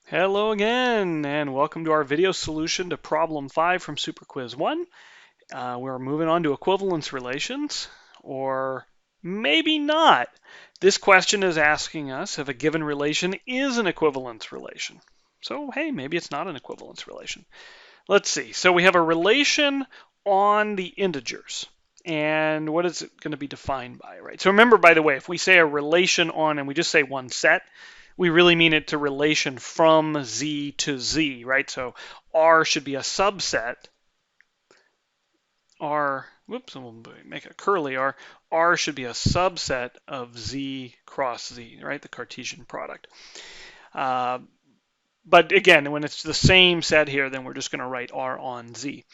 Hello again, and welcome to our video solution to problem 5 from Superquiz 1. We're moving on to equivalence relations, or maybe not. This question is asking us if a given relation is an equivalence relation. So, hey, maybe it's not an equivalence relation. Let's see. So we have a relation on the integers. And what is it going to be defined by, right? So remember, by the way, if we say a relation on and we just say one set, we really mean it to relation from Z to Z, right? So R should be a subset. Whoops, we'll make a curly R. R should be a subset of Z cross Z, right? The Cartesian product. But again, when it's the same set here, then we're just going to write R on Z.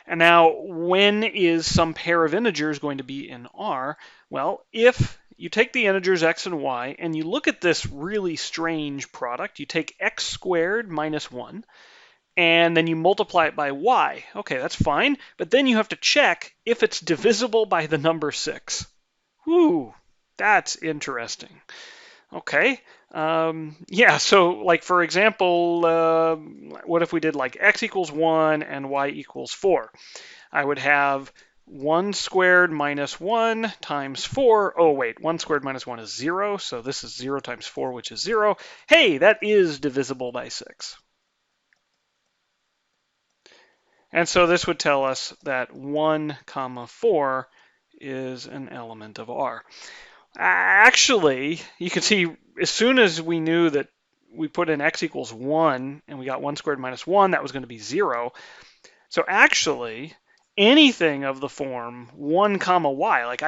And now, when is some pair of integers going to be in R? Well, if you take the integers x and y, and you look at this really strange product, you take x squared minus 1, and then you multiply it by y. Okay, that's fine, but then you have to check if it's divisible by the number 6. Whew, that's interesting. Okay, yeah, so like for example, what if we did like x equals 1 and y equals 4? I would have 1 squared minus 1 times 4. Oh, wait, 1 squared minus 1 is 0, so this is 0 times 4, which is 0. Hey, that is divisible by 6. And so this would tell us that 1 comma 4 is an element of R. Actually, you can see as soon as we knew that we put in x equals 1 and we got 1 squared minus 1, that was going to be 0. So actually, anything of the form 1 comma y, like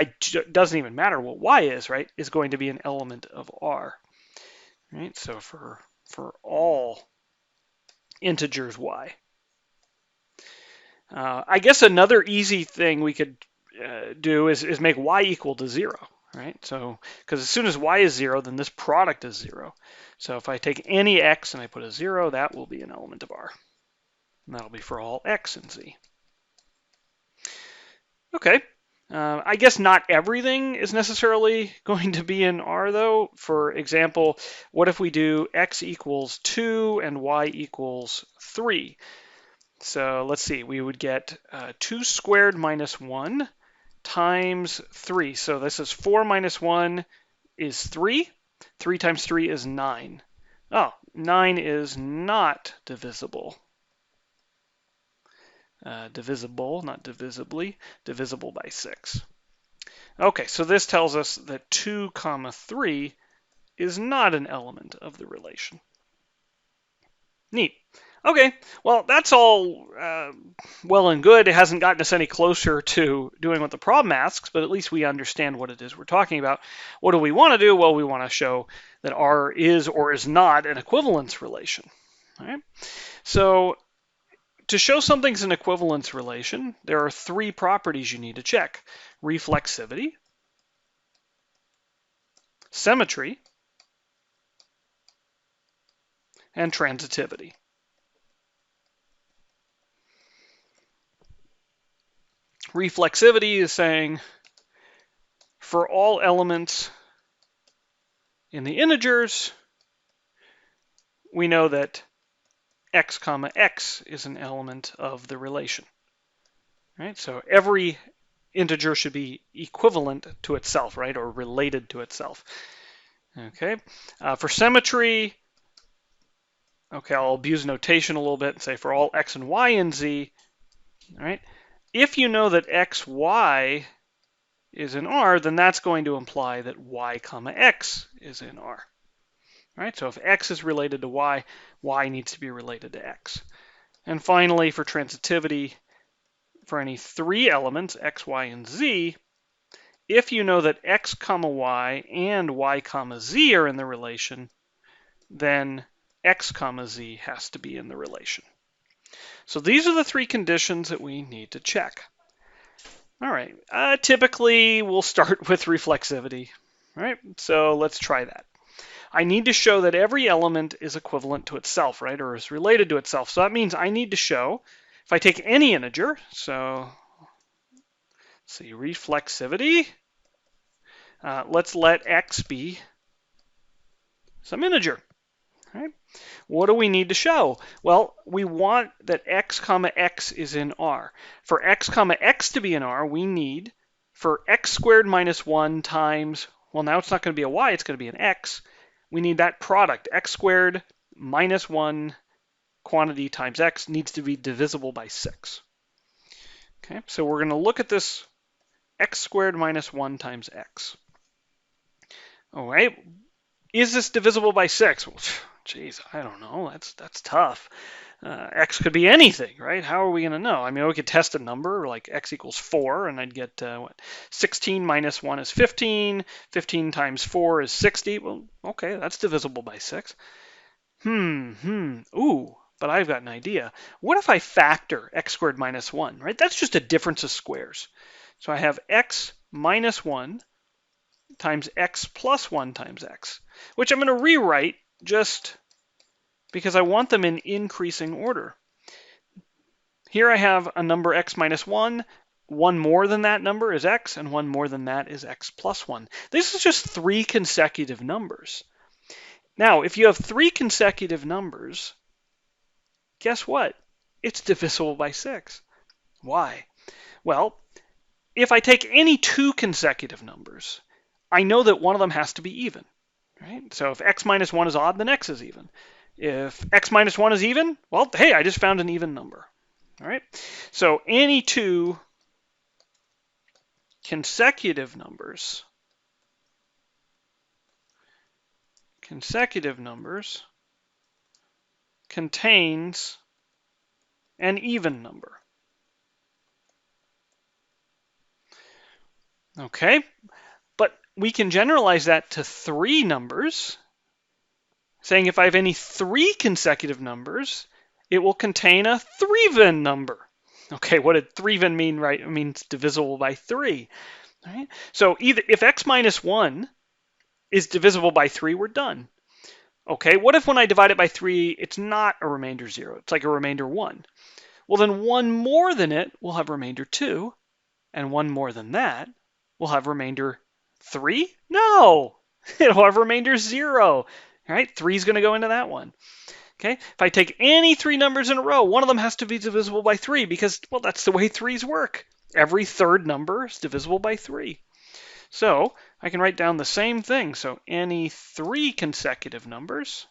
doesn't even matter what y is, right, is going to be an element of R. Right? So for all integers y. I guess another easy thing we could do is make y equal to 0. Right? So, because as soon as y is 0, then this product is 0. So if I take any x and I put a 0, that will be an element of R. And that'll be for all x in Z. Okay. I guess not everything is necessarily going to be in R, though. For example, what if we do x equals 2 and y equals 3? So let's see. We would get 2 squared minus 1 times 3. So this is 4 minus 1 is 3. 3 times 3 is 9. Oh, 9 is not divisible. Divisible, not divisibly, divisible by 6. Okay, so this tells us that 2 comma 3 is not an element of the relation. Neat. Okay, well, that's all well and good. It hasn't gotten us any closer to doing what the problem asks, but at least we understand what it is we're talking about. What do we want to do? Well, we want to show that R is or is not an equivalence relation. All right? So to show something's an equivalence relation, there are 3 properties you need to check: reflexivity, symmetry, and transitivity. Reflexivity is saying for all elements in the integers, we know that x comma x is an element of the relation. Right? So every integer should be equivalent to itself, right, or related to itself. Okay. For symmetry, okay, I'll abuse notation a little bit and say for all x and y in Z, right? If you know that x, y is in R, then that's going to imply that y comma x is in R. Right? So if x is related to y, y needs to be related to x. And finally, for transitivity, for any 3 elements, x, y, and z, if you know that x comma y and y comma z are in the relation, then x comma z has to be in the relation. So these are the 3 conditions that we need to check. All right, typically we'll start with reflexivity. All right, so let's try that. I need to show that every element is equivalent to itself, right, or is related to itself. So that means I need to show, if I take any integer, so let's see, reflexivity, let's let x be some integer. Right? What do we need to show? Well, we want that x comma x is in R. For x comma x to be in R, we need for x squared minus 1 times, well, now it's not going to be a y, it's going to be an x. We need that product, x squared minus 1 quantity times x needs to be divisible by 6. Okay, so we're going to look at this x squared minus 1 times x. All right, is this divisible by 6? Well, geez, I don't know. That's tough. X could be anything, right? How are we going to know? I mean, we could test a number like x equals 4, and I'd get what? 16 minus 1 is 15. 15 times 4 is 60. Well, okay, that's divisible by 6. Ooh, but I've got an idea. What if I factor x squared minus 1, right? That's just a difference of squares. So I have x minus 1 times x plus 1 times x, which I'm going to rewrite just because I want them in increasing order. Here I have a number x minus 1. One more than that number is x, and one more than that is x plus 1. This is just 3 consecutive numbers. Now, if you have 3 consecutive numbers, guess what? It's divisible by 6. Why? Well, if I take any 2 consecutive numbers, I know that one of them has to be even, right? So if x minus 1 is odd, then x is even. If x minus 1 is even, well, hey, I just found an even number. All right. So any 2 consecutive numbers contains an even number. Okay, but we can generalize that to 3 numbers, saying if I have any 3 consecutive numbers, it will contain a 3-ven number. Okay, what did 3-ven mean, right? It means divisible by 3. Right? So either if x minus 1 is divisible by 3, we're done. Okay, what if when I divide it by 3, it's not a remainder 0? It's like a remainder 1. Well, then one more than it will have remainder 2, and one more than that will have remainder 3? No, it'll have remainder 0. All right, 3 is going to go into that one. Okay, if I take any 3 numbers in a row, one of them has to be divisible by 3 because, well, that's the way 3's work. Every third number is divisible by 3. So I can write down the same thing. So any 3 consecutive numbers,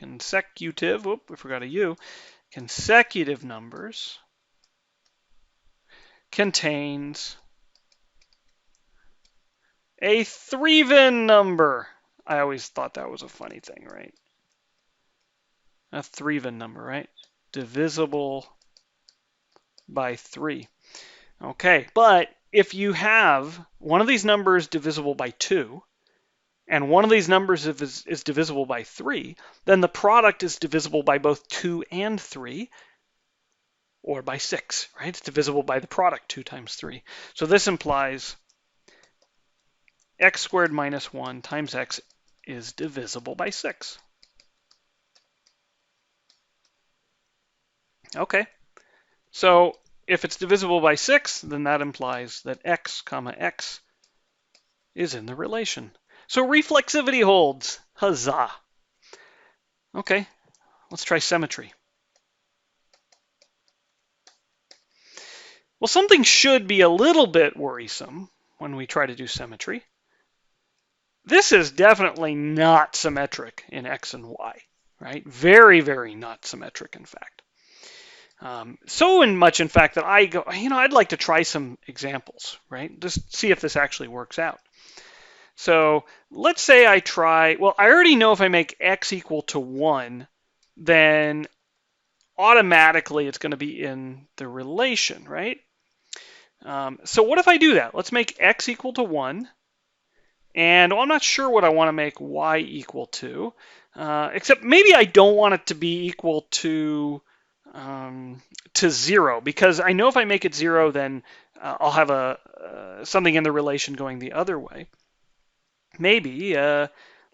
whoop, we forgot a U, consecutive numbers contains a 3-ven number. I always thought that was a funny thing, right? A 3-ven number, right? Divisible by 3. Okay, but if you have one of these numbers divisible by 2, and one of these numbers is divisible by 3, then the product is divisible by both 2 and 3, or by 6, right? It's divisible by the product, 2 times 3. So this implies x squared minus 1 times x is divisible by 6. Okay, so if it's divisible by 6, then that implies that x comma x is in the relation. So reflexivity holds. Huzzah. Okay, let's try symmetry. Well, something should be a little bit worrisome when we try to do symmetry. This is definitely not symmetric in x and y, right? Very, very not symmetric, in fact. So much, in fact, that I go, I'd like to try some examples, right? Just see if this actually works out. So let's say I try, well, I already know if I make x equal to 1, then automatically it's going to be in the relation, right? So what if I do that? Let's make x equal to 1. And I'm not sure what I want to make y equal to, except maybe I don't want it to be equal to 0, because I know if I make it 0, then I'll have something in the relation going the other way. Maybe,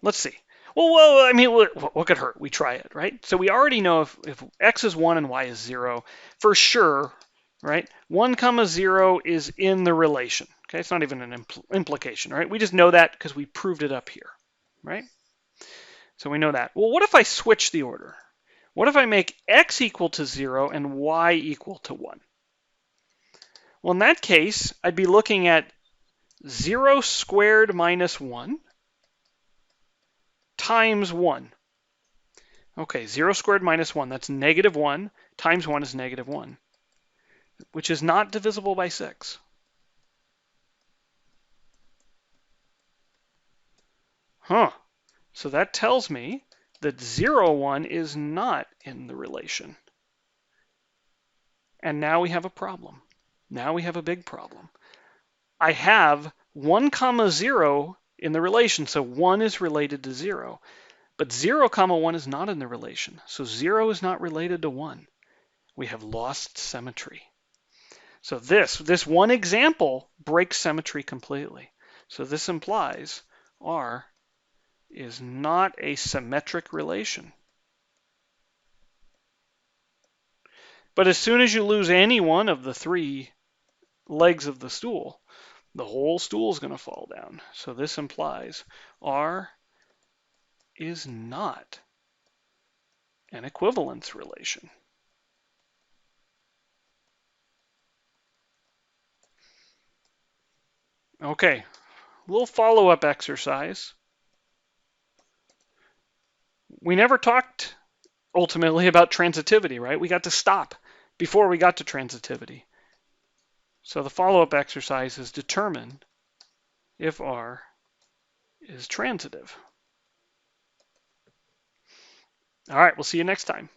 let's see. Well, I mean, what could hurt? We try it, right? So we already know if x is 1 and y is 0, for sure, right? 1 comma 0 is in the relation. Okay, it's not even an implication, right? We just know that because we proved it up here, right? So we know that. Well, what if I switch the order? What if I make x equal to 0 and y equal to 1? Well, in that case, I'd be looking at 0 squared minus 1 times 1. Okay, 0 squared minus 1, that's negative 1, times 1 is negative 1, which is not divisible by 6. Huh. So that tells me that 0, 1 is not in the relation. And now we have a problem. Now we have a big problem. I have 1 comma 0 in the relation, so 1 is related to 0. But 0 comma 1 is not in the relation, so 0 is not related to 1. We have lost symmetry. So this one example breaks symmetry completely. So this implies R is not a symmetric relation. But as soon as you lose any one of the 3 legs of the stool, the whole stool is going to fall down. So this implies R is not an equivalence relation. Okay, a little follow-up exercise. We never talked ultimately about transitivity, right? We got to stop before we got to transitivity. So the follow-up exercise is determine if R is transitive. All right, we'll see you next time.